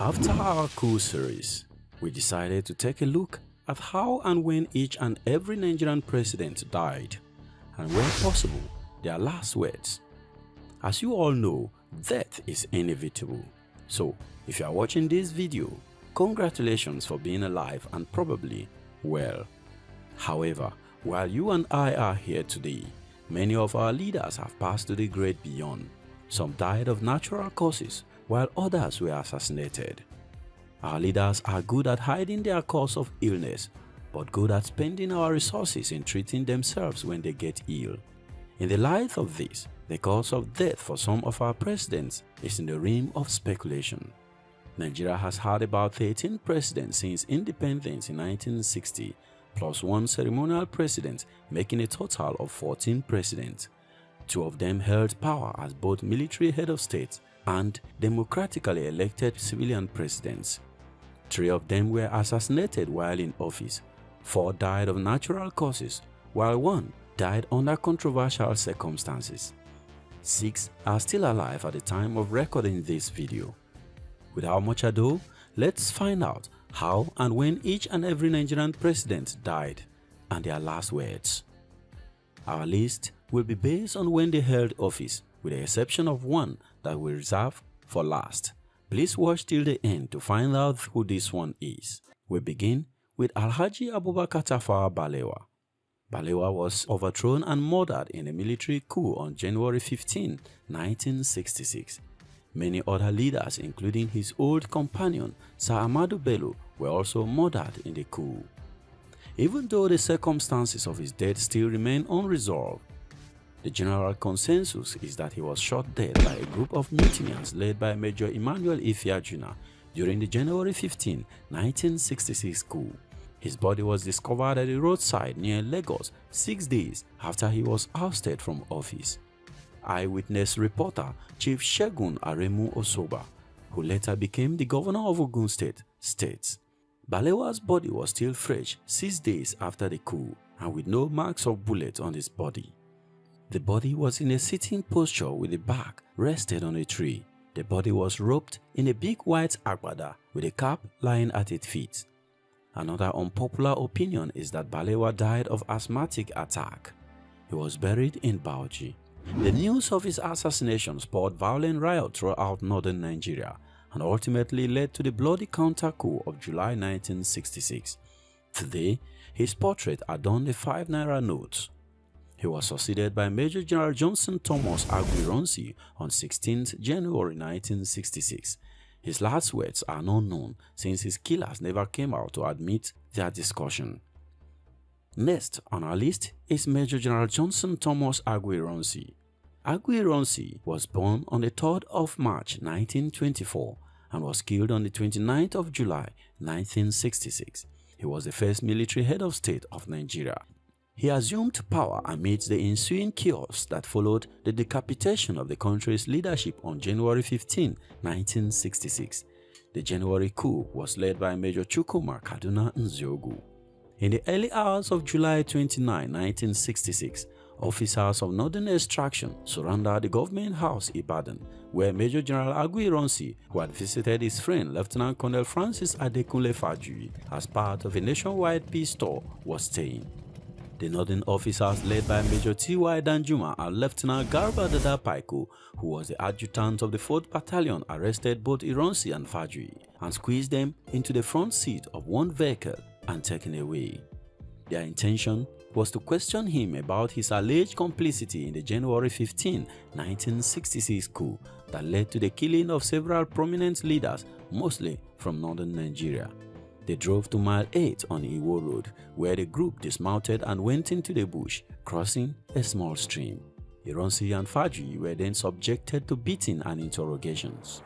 After our coup series, we decided to take a look at how and when each and every Nigerian president died, and where possible, their last words. As you all know, death is inevitable. So, if you are watching this video, congratulations for being alive and probably well. However, while you and I are here today, many of our leaders have passed to the great beyond. Some died of natural causes, while others were assassinated. Our leaders are good at hiding their cause of illness, but good at spending our resources in treating themselves when they get ill. In the light of this, the cause of death for some of our presidents is in the realm of speculation. Nigeria has had about 13 presidents since independence in 1960, plus one ceremonial president, making a total of 14 presidents. Two of them held power as both military head of state and democratically elected civilian presidents. Three of them were assassinated while in office. Four died of natural causes, while one died under controversial circumstances. 6 are still alive at the time of recording this video. Without much ado, let's find out how and when each and every Nigerian president died and their last words. Our list will be based on when they held office, with the exception of one that we reserve for last. Please watch till the end to find out who this one is. We begin with Alhaji Abubakar Tafawa Balewa. Balewa was overthrown and murdered in a military coup on January 15, 1966. Many other leaders, including his old companion Sir Ahmadu Bello, were also murdered in the coup. Even though the circumstances of his death still remain unresolved, the general consensus is that he was shot dead by a group of mutineers led by Major Emmanuel Ifeajuna during the January 15, 1966 coup. His body was discovered at the roadside near Lagos 6 days after he was ousted from office. Eyewitness reporter Chief Segun Aremu Osoba, who later became the governor of Ogun State, states, Balewa's body was still fresh 6 days after the coup and with no marks of bullets on his body. The body was in a sitting posture with the back rested on a tree. The body was roped in a big white agbada with a cap lying at its feet. Another unpopular opinion is that Balewa died of asthmatic attack. He was buried in Bauchi. The news of his assassination spurred violent riots throughout northern Nigeria and ultimately led to the bloody counter-coup of July 1966. Today, his portrait adorned the 5 naira notes. He was succeeded by Major General Johnson Thomas Aguiyi-Ironsi on 16 January 1966. His last words are not known since his killers never came out to admit their discussion. Next on our list is Major General Johnson Thomas Aguiyi-Ironsi. Aguiyi-Ironsi was born on the 3rd of March 1924 and was killed on the 29th of July 1966. He was the first military head of state of Nigeria. He assumed power amidst the ensuing chaos that followed the decapitation of the country's leadership on January 15, 1966. The January coup was led by Major Chukwuma Kaduna Nziogu. In the early hours of July 29, 1966, officers of northern extraction surrounded the government house Ibadan, where Major General Aguiyi-Ironsi, who had visited his friend Lieutenant Colonel Francis Adekunle Fajuyi as part of a nationwide peace tour, was staying. The northern officers led by Major T.Y. Danjuma and Lieutenant Garba Dada Paiko, who was the adjutant of the 4th Battalion, arrested both Ironsi and Fajuyi and squeezed them into the front seat of one vehicle and taken away. Their intention was to question him about his alleged complicity in the January 15, 1966 coup that led to the killing of several prominent leaders, mostly from northern Nigeria. They drove to Mile 8 on Iwo Road, where the group dismounted and went into the bush, crossing a small stream. Ironsi and Fajuyi were then subjected to beating and interrogations.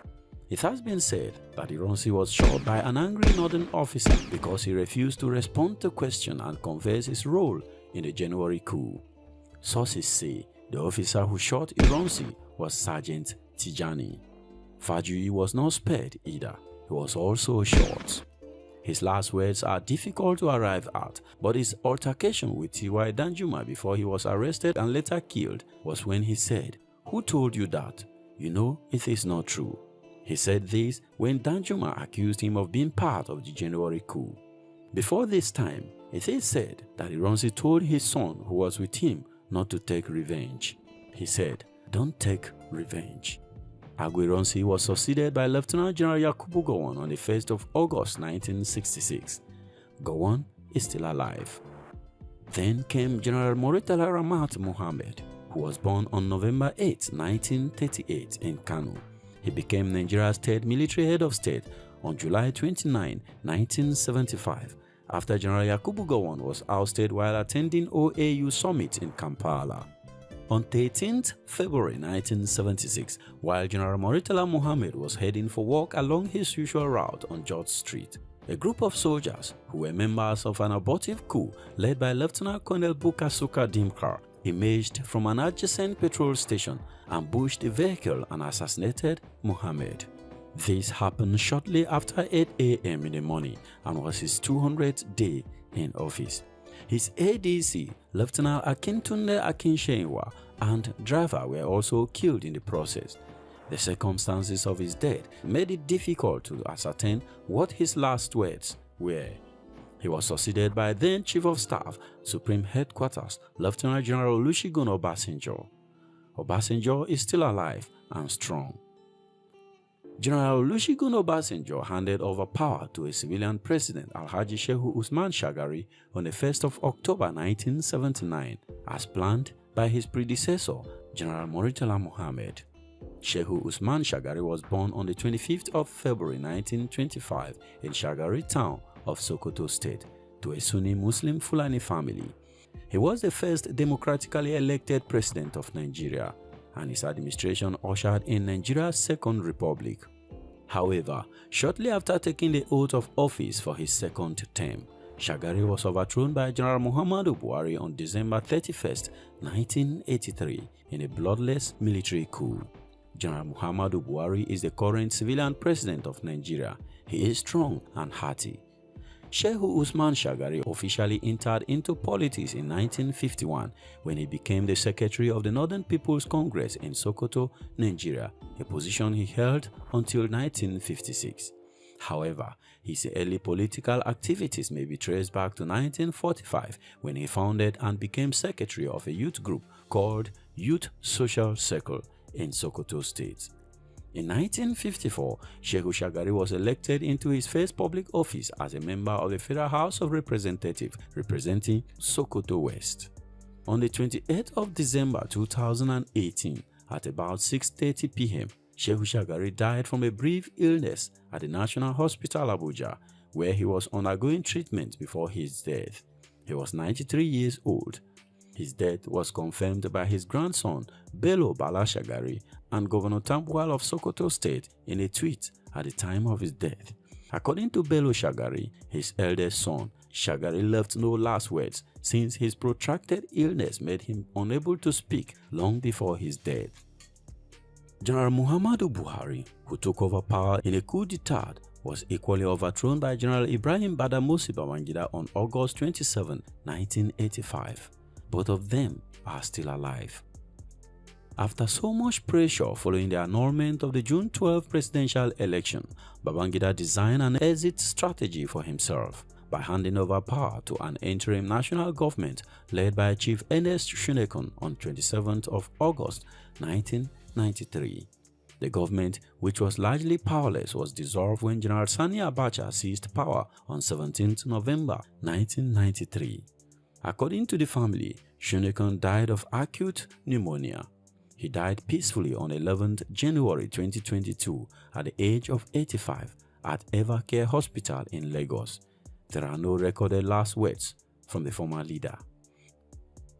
It has been said that Ironsi was shot by an angry northern officer because he refused to respond to questions and confess his role in the January coup. Sources say the officer who shot Ironsi was Sergeant Tijani. Fajuyi was not spared either. He was also shot. His last words are difficult to arrive at, but his altercation with T.Y. Danjuma before he was arrested and later killed was when he said, "Who told you that? You know it is not true." He said this when Danjuma accused him of being part of the January coup. Before this time, it is said that Ironsi told his son who was with him not to take revenge. He said, "Don't take revenge." Aguiyi-Ironsi was succeeded by Lieutenant General Yakubu Gowon on the 1st of August 1966. Gowon is still alive. Then came General Murtala Muhammed, who was born on November 8, 1938 in Kano. He became Nigeria's third military head of state on July 29, 1975, after General Yakubu Gowon was ousted while attending OAU summit in Kampala. On 13th February 1976, while General Murtala Muhammed was heading for work along his usual route on George Street, a group of soldiers who were members of an abortive coup led by Lieutenant Colonel Bukasuka Dimkar emerged from an adjacent petrol station, ambushed the vehicle and assassinated Muhammad. This happened shortly after 8 a.m. in the morning and was his 200th day in office. His ADC, Lieutenant Akintunde Akinshenwa, and driver were also killed in the process. The circumstances of his death made it difficult to ascertain what his last words were. He was succeeded by then Chief of Staff, Supreme Headquarters, Lieutenant General Olusegun Obasanjo. Obasanjo is still alive and strong. General Olusegun Obasanjo handed over power to a civilian president, Alhaji Shehu Usman Shagari, on the 1st of October 1979, as planned by his predecessor, General Murtala Muhammed. Shehu Usman Shagari was born on the 25th of February 1925 in Shagari town of Sokoto State to a Sunni Muslim Fulani family. He was the first democratically elected president of Nigeria, and his administration ushered in Nigeria's Second Republic. However, shortly after taking the oath of office for his second term, Shagari was overthrown by General Muhammadu Buhari on December 31, 1983 in a bloodless military coup. General Muhammadu Buhari is the current civilian president of Nigeria. He is strong and hearty. Shehu Usman Shagari officially entered into politics in 1951 when he became the secretary of the Northern People's Congress in Sokoto, Nigeria, a position he held until 1956. However, his early political activities may be traced back to 1945 when he founded and became secretary of a youth group called Youth Social Circle in Sokoto State. In 1954, Shehu Shagari was elected into his first public office as a member of the Federal House of Representatives representing Sokoto West. On the 28th of December 2018, at about 6:30 p.m., Shehu Shagari died from a brief illness at the National Hospital Abuja, where he was undergoing treatment before his death. He was 93 years old. His death was confirmed by his grandson, Bello Bala Shagari, and Governor Tambuwal of Sokoto State in a tweet at the time of his death. According to Bello Shagari, his eldest son, Shagari left no last words since his protracted illness made him unable to speak long before his death. General Muhammadu Buhari, who took over power in a coup d'etat, was equally overthrown by General Ibrahim Badamasi Babangida on August 27, 1985. Both of them are still alive. After so much pressure following the annulment of the June 12 presidential election, Babangida designed an exit strategy for himself by handing over power to an interim national government led by Chief Ernest Shunekun on 27th of August 1993. The government, which was largely powerless, was dissolved when General Sani Abacha seized power on 17th November 1993. According to the family, Shunekun died of acute pneumonia. He died peacefully on 11th January 2022 at the age of 85 at Evercare Hospital in Lagos. There are no recorded last words from the former leader.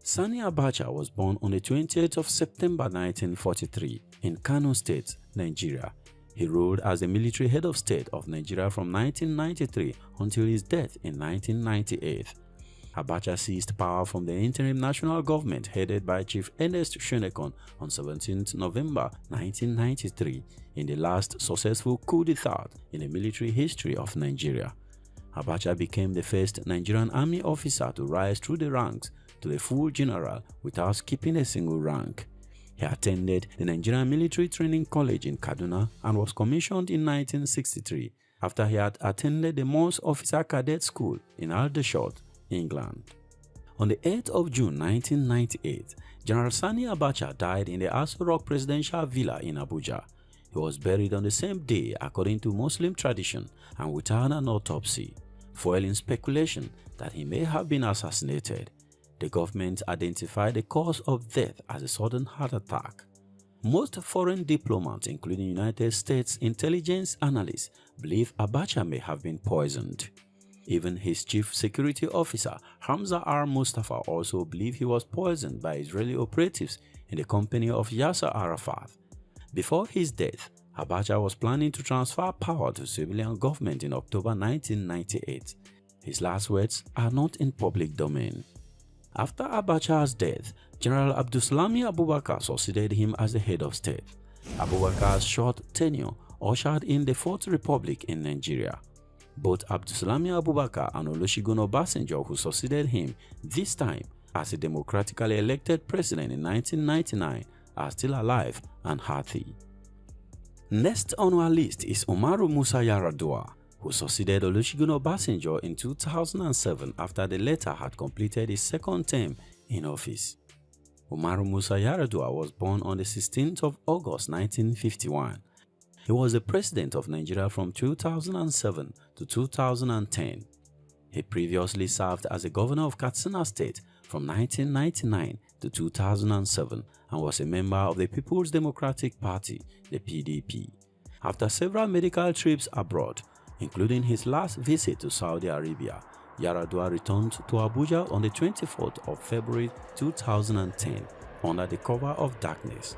Sani Abacha was born on the 20th of September 1943 in Kano State, Nigeria. He ruled as the military head of state of Nigeria from 1993 until his death in 1998. Abacha seized power from the interim national government headed by Chief Ernest Shunekun on 17 November 1993 in the last successful coup d'etat in the military history of Nigeria. Abacha became the first Nigerian army officer to rise through the ranks to the full general without skipping a single rank. He attended the Nigerian Military Training College in Kaduna and was commissioned in 1963 after he had attended the Mons Officer Cadet School in Aldershot, England. On the 8th of June 1998, General Sani Abacha died in the Aso Rock Presidential Villa in Abuja. He was buried on the same day according to Muslim tradition and without an autopsy, fueling speculation that he may have been assassinated. The government identified the cause of death as a sudden heart attack. Most foreign diplomats, including United States intelligence analysts, believe Abacha may have been poisoned. Even his chief security officer, Hamza al-Mustafa, also believed he was poisoned by Israeli operatives in the company of Yasser Arafat. Before his death, Abacha was planning to transfer power to civilian government in October 1998. His last words are not in public domain. After Abacha's death, General Abdulsalami Abubakar succeeded him as the head of state. Abubakar's short tenure ushered in the Fourth Republic in Nigeria. Both Abdulsalami Abubakar and Olusegun Obasanjo, who succeeded him, this time as a democratically elected president in 1999, are still alive and healthy. Next on our list is Umaru Musa Yar'Adua, who succeeded Olusegun Obasanjo in 2007 after the latter had completed his second term in office. Umaru Musa Yar'Adua was born on the 16th of August 1951. He was the president of Nigeria from 2007 to 2010. He previously served as the governor of Katsina State from 1999 to 2007 and was a member of the People's Democratic Party, the PDP. After several medical trips abroad, including his last visit to Saudi Arabia, Yar'Adua returned to Abuja on the 24th of February 2010 under the cover of darkness.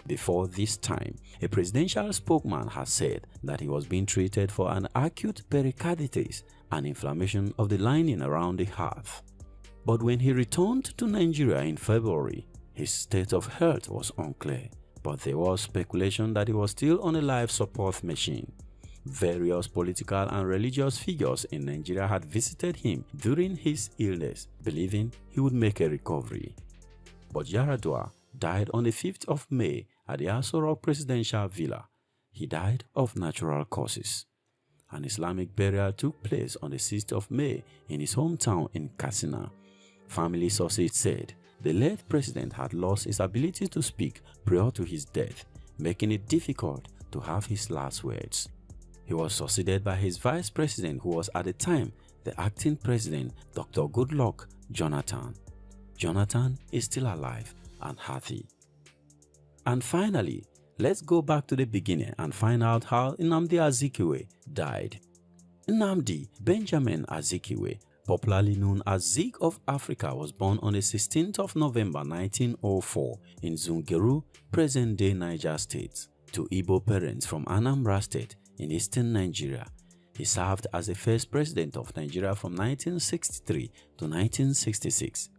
Before this time, a presidential spokesman has said that he was being treated for an acute pericarditis, an inflammation of the lining around the heart. But when he returned to Nigeria in February, his state of health was unclear, but there was speculation that he was still on a life support machine. Various political and religious figures in Nigeria had visited him during his illness, believing he would make a recovery. But Yar'Adua died on the 5th of May at the Aso Rock Presidential Villa. He died of natural causes. An Islamic burial took place on the 6th of May in his hometown in Katsina. Family sources said the late president had lost his ability to speak prior to his death, making it difficult to have his last words. He was succeeded by his vice president, who was at the time the acting president, Dr. Goodluck Jonathan. Jonathan is still alive and healthy. And finally, let's go back to the beginning and find out how Nnamdi Azikiwe died. Nnamdi Benjamin Azikiwe, popularly known as Zik of Africa, was born on the 16th of November 1904 in Zungeru, present-day Niger State, to Igbo parents from Anambra State in eastern Nigeria. He served as the first president of Nigeria from 1963 to 1966.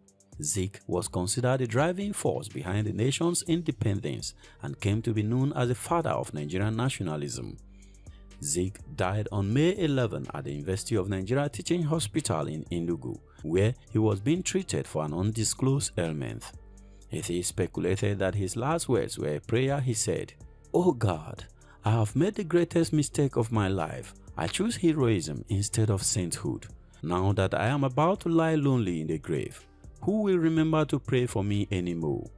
Zik was considered the driving force behind the nation's independence and came to be known as the father of Nigerian nationalism. Zik died on May 11 at the University of Nigeria Teaching Hospital in Enugu, where he was being treated for an undisclosed ailment. It is speculated that his last words were a prayer. He said, "Oh God, I have made the greatest mistake of my life. I choose heroism instead of sainthood. Now that I am about to lie lonely in the grave, who will remember to pray for me anymore?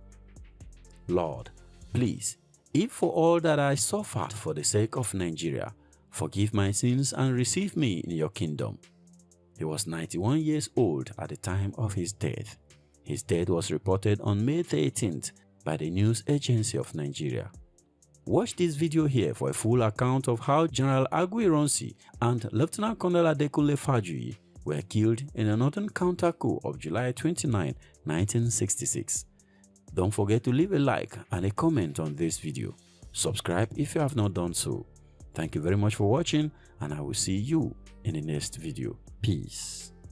Lord, please, if for all that I suffered for the sake of Nigeria, forgive my sins and receive me in your kingdom." He was 91 years old at the time of his death. His death was reported on May 13th by the News Agency of Nigeria. Watch this video here for a full account of how General Aguiyi-Ironsi and Lieutenant Colonel Adekunle Fajuyi were killed in a northern counter-coup of July 29, 1966. Don't forget to leave a like and a comment on this video. Subscribe if you have not done so. Thank you very much for watching, and I will see you in the next video. Peace.